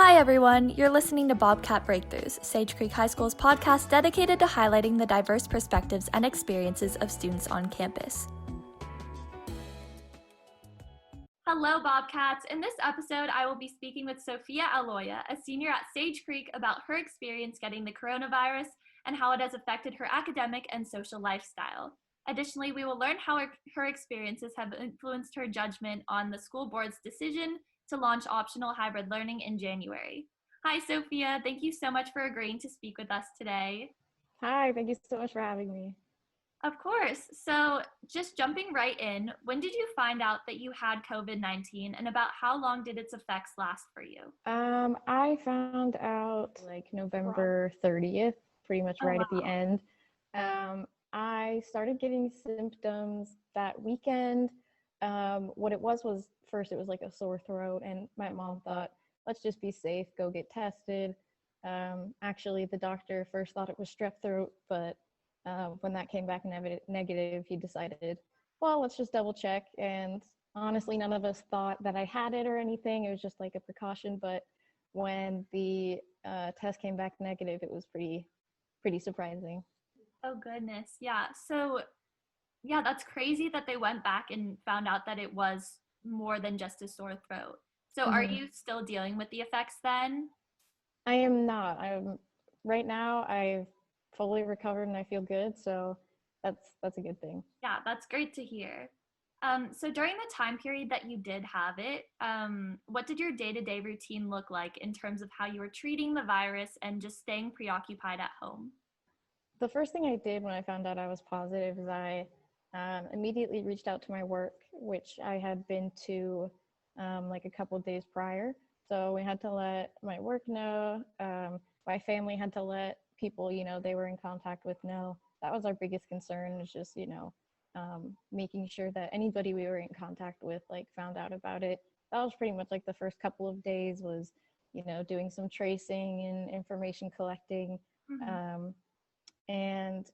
Hi everyone, you're listening to Bobcat Breakthroughs, Sage Creek High School's podcast dedicated to highlighting the diverse perspectives and experiences of students on campus. Hello Bobcats! In this episode, I will be speaking with Sofia Aloia, a senior at Sage Creek, about her experience getting the coronavirus and how it has affected her academic and social lifestyle. Additionally, we will learn how her experiences have influenced her judgment on the school board's decision to launch optional hybrid learning in January. Hi, Sofia. Thank you so much for agreeing to speak with us today. Hi, thank you so much for having me. Of course. So just jumping right in, when did you find out that you had COVID-19 and about how long did its effects last for you? I found out like November 30th, pretty much right at the end. I started getting symptoms that weekend. What it was first it was like a sore throat, and my mom thought, let's just be safe, go get tested. Actually, the doctor first thought it was strep throat, but when that came back negative, he decided, well, let's just double check. And honestly, none of us thought that I had it or anything. It was just like a precaution. But when the test came back negative, it was pretty surprising. Oh, goodness. Yeah. So, yeah, that's crazy that they went back and found out that it was more than just a sore throat. So are you still dealing with the effects then? I am not. Right now, I've fully recovered and I feel good. So that's a good thing. Yeah, that's great to hear. So during the time period that you did have it, what did your day-to-day routine look like in terms of how you were treating the virus and just staying preoccupied at home? The first thing I did when I found out I was positive is I immediately reached out to my work, which I had been to like a couple of days prior. So we had to let my work know. My family had to let people, they were in contact with know. That was our biggest concern, was just, making sure that anybody we were in contact with like found out about it. That was pretty much like the first couple of days was, doing some tracing and information collecting. And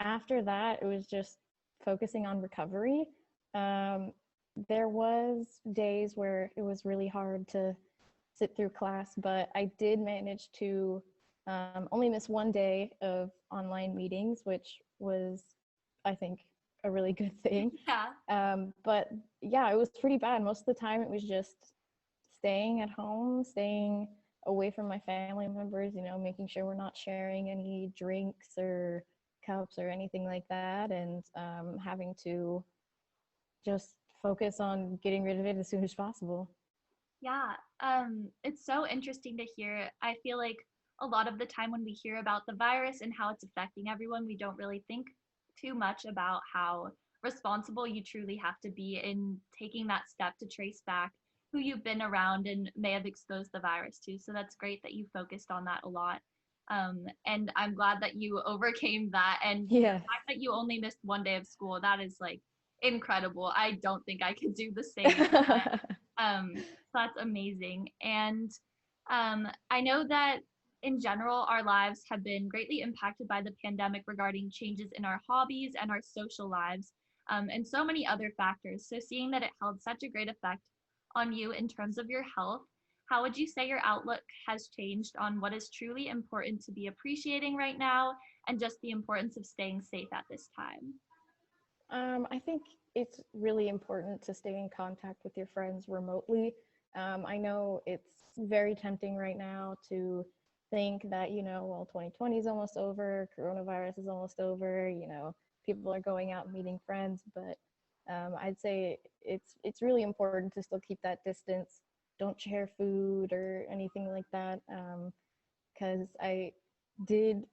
after that, it was just focusing on recovery. There was days where it was really hard to sit through class, but I did manage to only miss one day of online meetings, which was, I think, a really good thing. But yeah, it was pretty bad. Most of the time it was just staying at home, staying away from my family members, making sure we're not sharing any drinks or cups or anything like that, and having to just focus on getting rid of it as soon as possible. Yeah, it's so interesting to hear. I feel like a lot of the time when we hear about the virus and how it's affecting everyone, we don't really think too much about how responsible you truly have to be in taking that step to trace back who you've been around and may have exposed the virus to. So that's great that you focused on that a lot. And I'm glad that you overcame that. And the fact that you only missed one day of school, that is like incredible. I don't think I could do the same. So that's amazing. And I know that in general, our lives have been greatly impacted by the pandemic regarding changes in our hobbies and our social lives, and so many other factors. So seeing that it held such a great effect on you in terms of your health, how would you say your outlook has changed on what is truly important to be appreciating right now and just the importance of staying safe at this time? I think it's really important to stay in contact with your friends remotely. I know it's very tempting right now to think that, well, 2020 is almost over, coronavirus is almost over, people are going out and meeting friends, but I'd say it's really important to still keep that distance. Don't share food or anything like that, because I did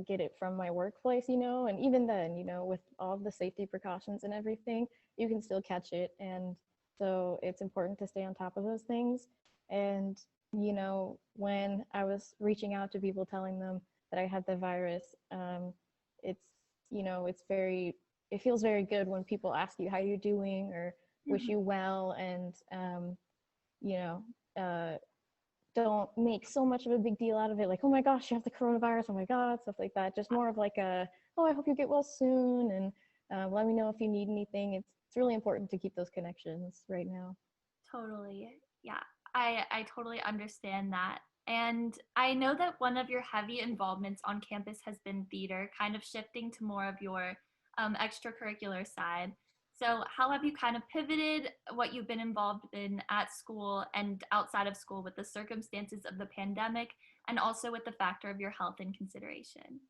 get it from my workplace, and even then, with all the safety precautions and everything, you can still catch it. And so it's important to stay on top of those things. And, when I was reaching out to people telling them that I had the virus, it's, it feels very good when people ask you how you're doing or wish you well, and, don't make so much of a big deal out of it, like, oh my gosh, you have the coronavirus, oh my god, stuff like that. Just more of like oh, I hope you get well soon, and let me know if you need anything. It's really important to keep those connections right now. Totally. Yeah. I totally understand that. And I know that one of your heavy involvements on campus has been theater, kind of shifting to more of your extracurricular side. So, how have you kind of pivoted what you've been involved in at school and outside of school with the circumstances of the pandemic and also with the factor of your health in consideration?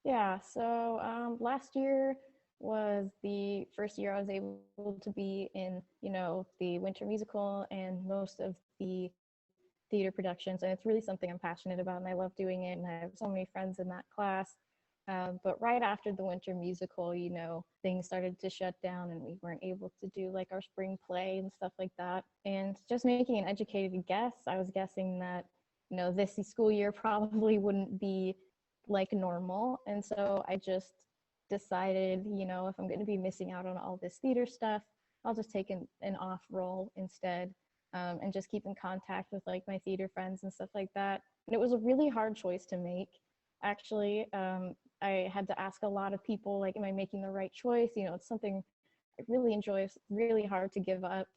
Yeah, so last year was the first year I was able to be in, the winter musical and most of the theater productions. And it's really something I'm passionate about and I love doing it. And I have so many friends in that class. But right after the winter musical, things started to shut down and we weren't able to do like our spring play and stuff like that. And just making an educated guess, I was guessing that, this school year probably wouldn't be like normal. And so I just decided, if I'm going to be missing out on all this theater stuff, I'll just take an off role instead, and just keep in contact with like my theater friends and stuff like that. And it was a really hard choice to make, actually. I had to ask a lot of people, like, am I making the right choice? It's something I really enjoy. It's really hard to give up,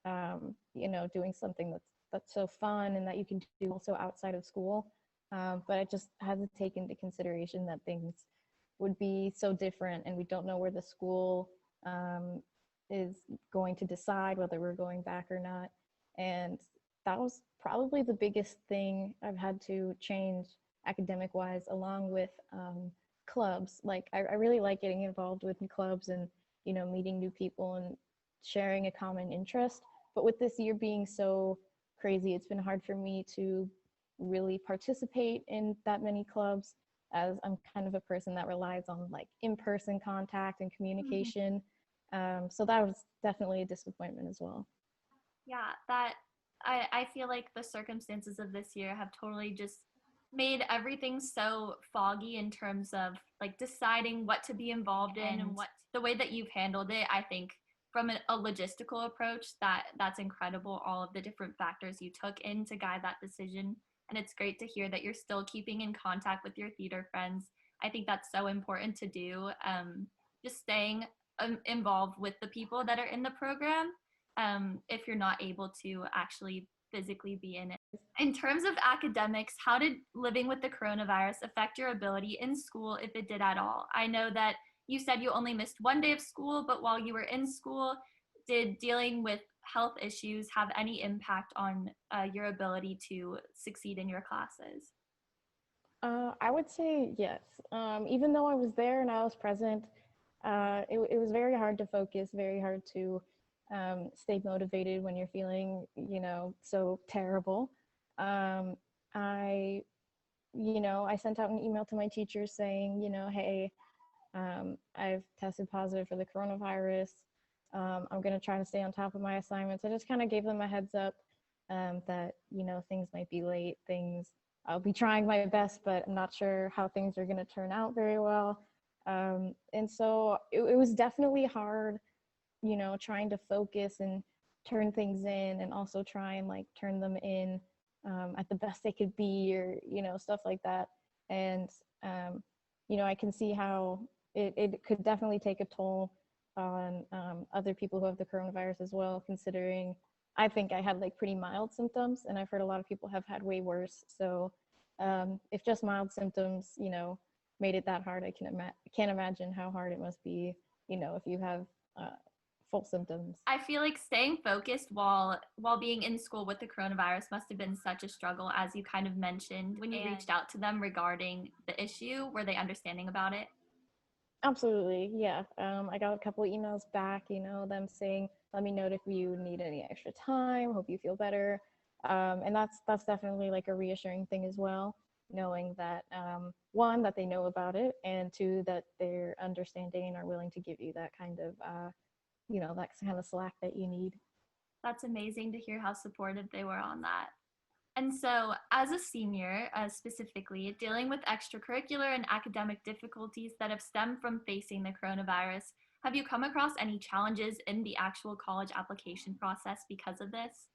doing something that's so fun and that you can do also outside of school. But I just had to take into consideration that things would be so different and we don't know where the school is going to decide whether we're going back or not. And that was probably the biggest thing I've had to change academic wise, along with clubs. Like I really like getting involved with clubs and, meeting new people and sharing a common interest. But with this year being so crazy, it's been hard for me to really participate in that many clubs, as I'm kind of a person that relies on like in-person contact and communication. So that was definitely a disappointment as well. Yeah, that I feel like the circumstances of this year have totally just made everything so foggy in terms of like deciding what to be involved in and what the way that you've handled it. I think from a logistical approach, that's incredible, all of the different factors you took in to guide that decision. And it's great to hear that you're still keeping in contact with your theater friends. I think that's so important to do. Just staying involved with the people that are in the program, if you're not able to actually physically be in it. In terms of academics, how did living with the coronavirus affect your ability in school, if it did at all? I know that you said you only missed one day of school, but while you were in school, did dealing with health issues have any impact on your ability to succeed in your classes? I would say yes. Even though I was there and I was present, it was very hard to focus, very hard to stay motivated when you're feeling, so terrible. Um, I, I sent out an email to my teachers saying, hey, I've tested positive for the coronavirus. I'm going to try to stay on top of my assignments. I just kind of gave them a heads up, that, things might be late, I'll be trying my best, but I'm not sure how things are going to turn out very well. And so it was definitely hard, trying to focus and turn things in and also try and like turn them in at the best they could be, or, stuff like that. And, I can see how it could definitely take a toll on other people who have the coronavirus as well, considering I think I had like pretty mild symptoms, and I've heard a lot of people have had way worse. So if just mild symptoms, made it that hard, I can't imagine how hard it must be, if you have full symptoms. I feel like staying focused while being in school with the coronavirus must have been such a struggle, as you kind of mentioned. When you reached out to them regarding the issue, were they understanding about it? Absolutely, yeah. I got a couple of emails back, them saying, "Let me know if you need any extra time. Hope you feel better." And that's definitely like a reassuring thing as well, knowing that one, that they know about it, and two, that they're understanding and are willing to give you that kind of that kind of slack that you need. That's amazing to hear how supportive they were on that. And so, as a senior, specifically, dealing with extracurricular and academic difficulties that have stemmed from facing the coronavirus, have you come across any challenges in the actual college application process because of this?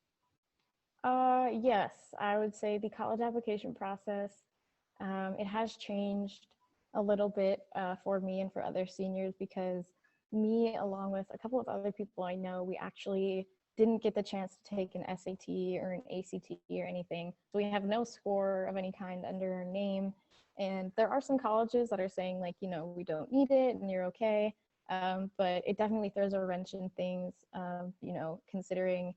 Yes, I would say the college application process, it has changed a little bit for me and for other seniors, because me, along with a couple of other people I know, we actually didn't get the chance to take an SAT or an ACT or anything. So we have no score of any kind under our name. And there are some colleges that are saying, like, we don't need it and you're okay. But it definitely throws a wrench in things, considering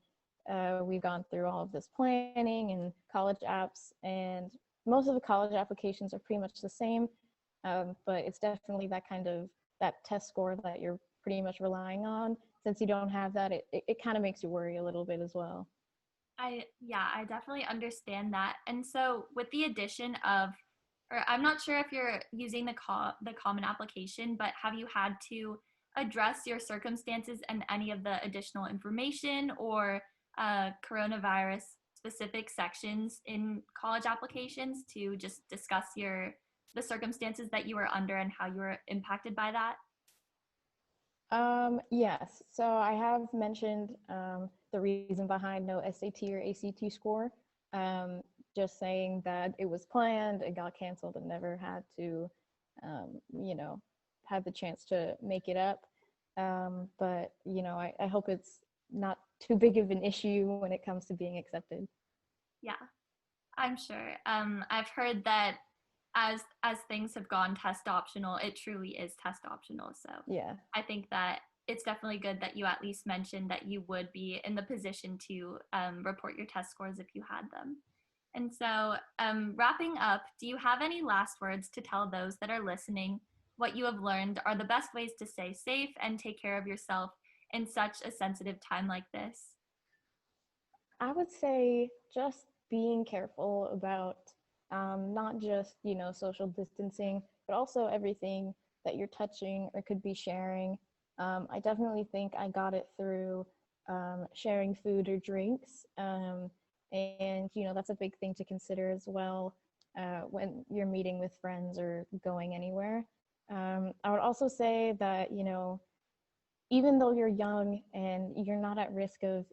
we've gone through all of this planning and college apps, and most of the college applications are pretty much the same. But it's definitely that test score that you're pretty much relying on. Since you don't have that, it kind of makes you worry a little bit as well. I definitely understand that. And so with the addition of, or I'm not sure if you're using the common application, but have you had to address your circumstances and any of the additional information or coronavirus specific sections in college applications to just discuss the circumstances that you were under and how you were impacted by that? Yes. So I have mentioned the reason behind no SAT or ACT score. Um, just saying that it was planned, it got canceled, and never had to, had the chance to make it up. But I hope it's not too big of an issue when it comes to being accepted. Yeah, I'm sure. I've heard that as things have gone test optional, it truly is test optional. So Yeah. I think that it's definitely good that you at least mentioned that you would be in the position to report your test scores if you had them. And so, wrapping up, do you have any last words to tell those that are listening what you have learned are the best ways to stay safe and take care of yourself in such a sensitive time like this? I would say just being careful about not just, social distancing, but also everything that you're touching or could be sharing. I definitely think I got it through sharing food or drinks. And, that's a big thing to consider as well when you're meeting with friends or going anywhere. I would also say that, even though you're young and you're not at risk of,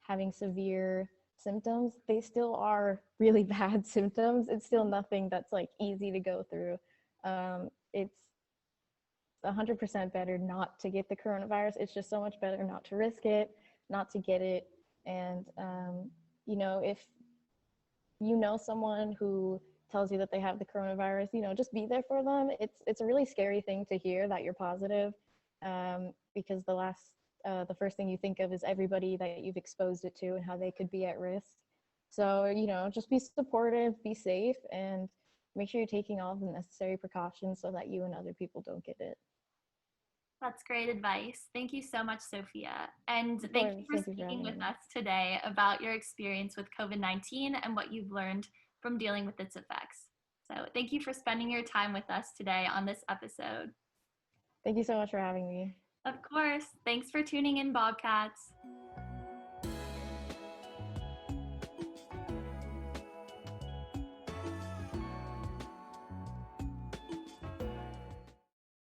having severe symptoms, they still are really bad symptoms. It's still nothing that's like easy to go through. It's 100% better not to get the coronavirus. It's just so much better not to risk it, not to get it. And, if someone who tells you that they have the coronavirus, just be there for them. It's a really scary thing to hear that you're positive, because the first thing you think of is everybody that you've exposed it to and how they could be at risk. So, just be supportive, be safe, and make sure you're taking all the necessary precautions so that you and other people don't get it. That's great advice. Thank you so much, Sophia. And Of thank course, you for thank you for speaking having with me. us today about your experience with COVID-19 and what you've learned from dealing with its effects. So, thank you for spending your time with us today on this episode. Thank you so much for having me. Of course. Thanks for tuning in, Bobcats.